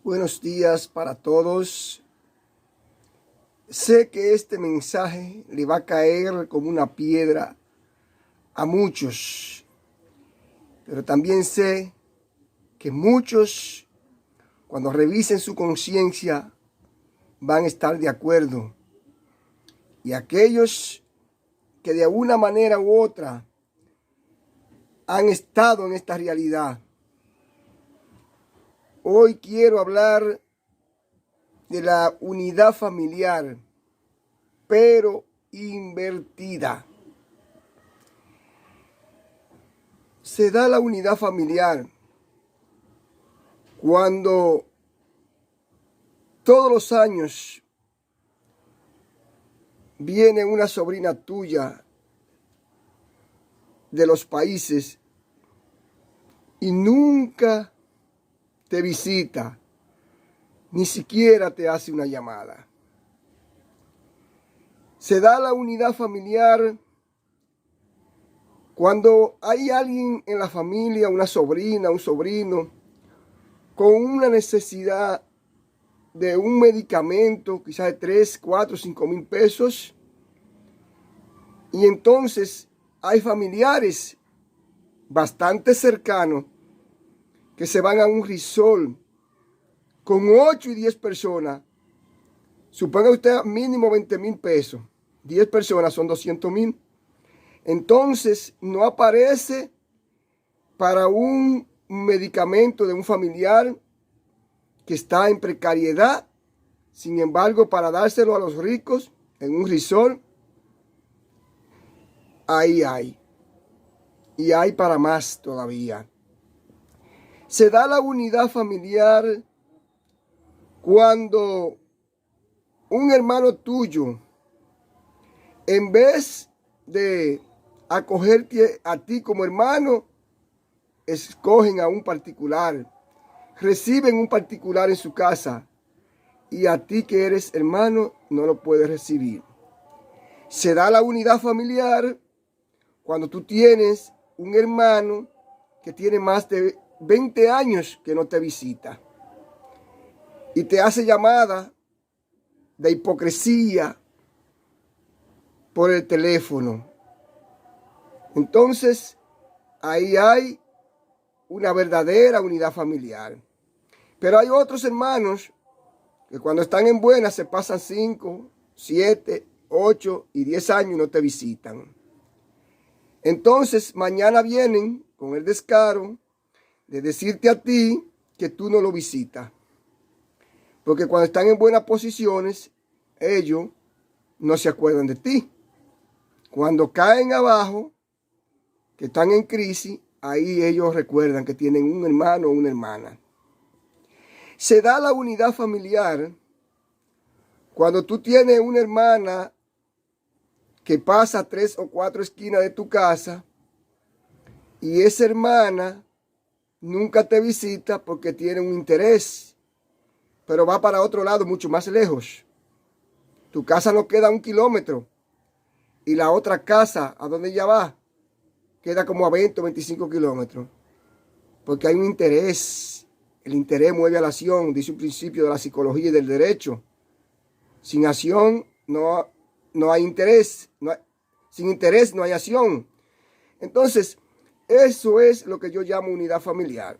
Buenos días para todos. Sé que este mensaje le va a caer como una piedra a muchos, pero también sé que muchos, cuando revisen su conciencia, van a estar de acuerdo. Y aquellos que de una manera u otra han estado en esta realidad, hoy quiero hablar de la unidad familiar, pero invertida. Se da la unidad familiar cuando todos los años viene una sobrina tuya de los países y nunca te visita, ni siquiera te hace una llamada. Se da la unidad familiar cuando hay alguien en la familia, una sobrina, un sobrino, con una necesidad de un medicamento, quizás de 3, 4, 5 mil pesos, y entonces hay familiares bastante cercanos que se van a un resort con 8 y 10 personas. Suponga usted mínimo 20 mil pesos. 10 personas son 200 mil. Entonces no aparece para un medicamento de un familiar que está en precariedad. Sin embargo, para dárselo a los ricos en un resort, ahí hay. Y hay para más todavía. Se da la unidad familiar cuando un hermano tuyo, en vez de acogerte a ti como hermano, escogen a un particular, reciben un particular en su casa y a ti que eres hermano no lo puedes recibir. Se da la unidad familiar cuando tú tienes un hermano que tiene más de 20 años que no te visita y te hace llamada de hipocresía por el teléfono. Entonces, ahí hay una verdadera unidad familiar. Pero hay otros hermanos que cuando están en buenas se pasan 5, 7, 8 y 10 años y no te visitan. Entonces, mañana vienen con el descaro de decirte a ti que tú no lo visitas. Porque cuando están en buenas posiciones, ellos no se acuerdan de ti. Cuando caen abajo, que están en crisis, ahí ellos recuerdan que tienen un hermano o una hermana. Se da la unidad familiar cuando tú tienes una hermana que pasa 3 o 4 esquinas de tu casa y esa hermana nunca te visita porque tiene un interés, pero va para otro lado mucho más lejos. Tu casa no queda a 1 kilómetro y la otra casa, a donde ella va, queda como a 20 o 25 kilómetros. Porque hay un interés. El interés mueve a la acción, dice un principio de la psicología y del derecho. Sin acción no hay interés. Sin interés no hay acción. Entonces, eso es lo que yo llamo unidad familiar.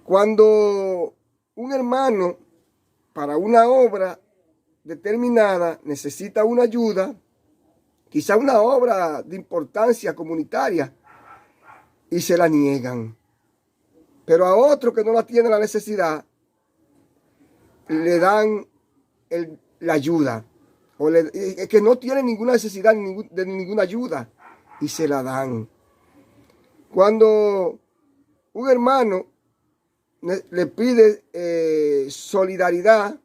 Cuando un hermano para una obra determinada necesita una ayuda, quizá una obra de importancia comunitaria, y se la niegan. Pero a otro que no la tiene la necesidad, le dan la ayuda. O que no tiene ninguna necesidad de ninguna ayuda, y se la dan. Cuando un hermano le pide solidaridad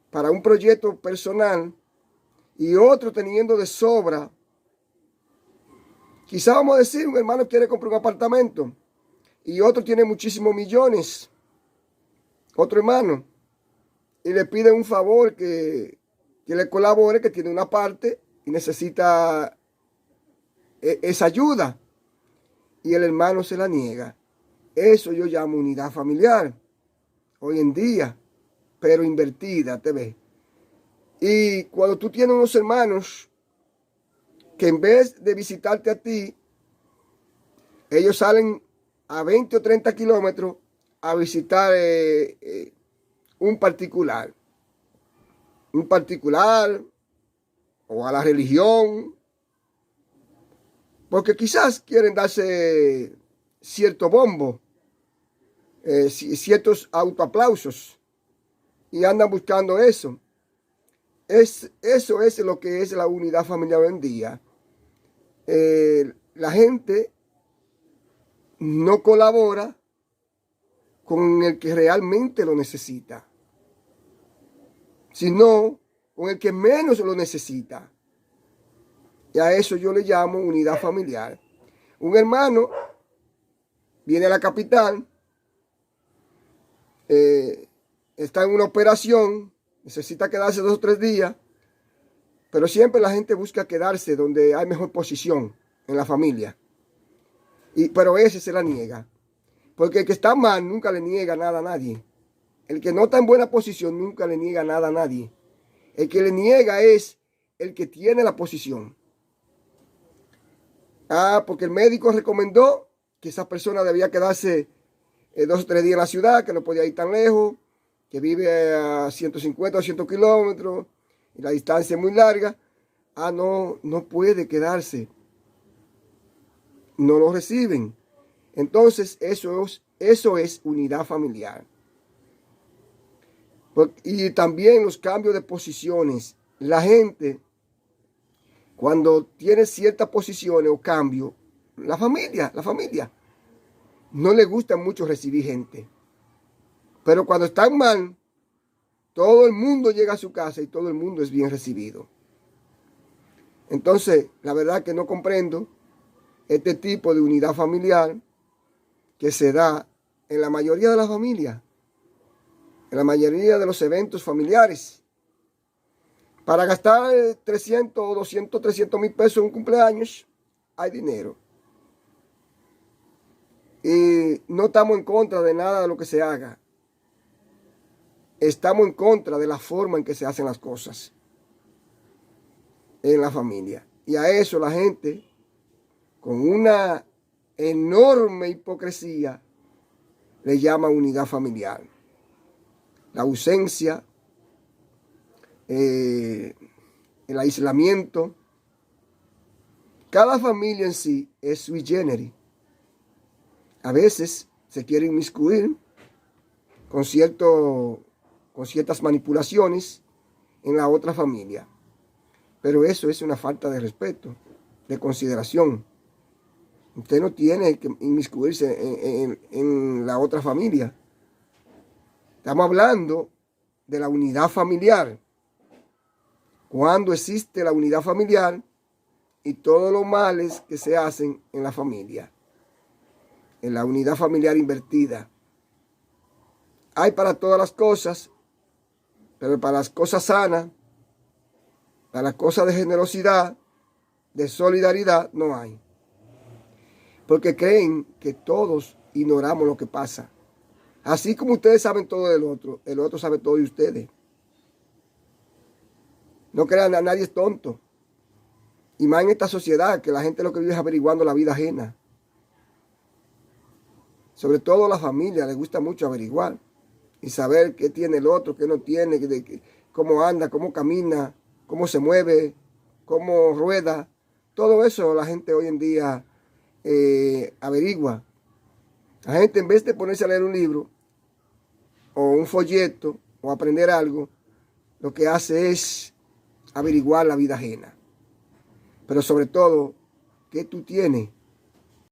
para un proyecto personal, y otro teniendo de sobra, quizá vamos a decir, un hermano quiere comprar un apartamento y otro tiene muchísimos millones, otro hermano, y le pide un favor que le colabore, que tiene una parte y necesita esa ayuda, y el hermano se la niega. Eso yo llamo unidad familiar. hoy en día, pero invertida, te ves. Y cuando tú tienes unos hermanos que en vez de visitarte a ti, ellos salen a 20 o 30 kilómetros a visitar un particular o a la religión, porque quizás quieren darse cierto bombo, ciertos autoaplausos, y andan buscando eso. Eso es lo que es la unidad familiar hoy en día. La gente no colabora con el que realmente lo necesita, sino con el que menos lo necesita. Y a eso yo le llamo unidad familiar. Un hermano viene a la capital, está en una operación, necesita quedarse 2 o 3 días, pero siempre la gente busca quedarse donde hay mejor posición en la familia. Pero ese se la niega, porque el que está mal nunca le niega nada a nadie. El que no está en buena posición nunca le niega nada a nadie. El que le niega es el que tiene la posición. Porque el médico recomendó que esa persona debía quedarse 2 o 3 días en la ciudad, que no podía ir tan lejos, que vive a 150 o 200 kilómetros y la distancia es muy larga. No puede quedarse. No lo reciben. Entonces eso es unidad familiar. Y también los cambios de posiciones. La gente, cuando tiene ciertas posiciones o cambios, la familia, no le gusta mucho recibir gente. Pero cuando están mal, todo el mundo llega a su casa y todo el mundo es bien recibido. Entonces, la verdad que no comprendo este tipo de unidad familiar que se da en la mayoría de las familias, en la mayoría de los eventos familiares. Para gastar 300 o 200, 300 mil pesos en un cumpleaños, hay dinero. Y no estamos en contra de nada de lo que se haga. Estamos en contra de la forma en que se hacen las cosas en la familia. Y a eso la gente, con una enorme hipocresía, le llama unidad familiar. La ausencia, el aislamiento. Cada familia en sí es sui generis. A veces se quiere inmiscuir con ciertas manipulaciones en la otra familia. Pero eso es una falta de respeto, de consideración. Usted no tiene que inmiscuirse en la otra familia. Estamos hablando de la unidad familiar. Cuando existe la unidad familiar y todos los males que se hacen en la familia. En la unidad familiar invertida. Hay para todas las cosas, pero para las cosas sanas, para las cosas de generosidad, de solidaridad, no hay. Porque creen que todos ignoramos lo que pasa. Así como ustedes saben todo del otro, el otro sabe todo de ustedes. No crean, a nadie es tonto. Y más en esta sociedad, que la gente lo que vive es averiguando la vida ajena. Sobre todo a la familia les gusta mucho averiguar y saber qué tiene el otro, qué no tiene, cómo anda, cómo camina, cómo se mueve, cómo rueda. Todo eso la gente hoy en día averigua. La gente, en vez de ponerse a leer un libro o un folleto o aprender algo, lo que hace es averiguar la vida ajena. Pero sobre todo, ¿qué tú tienes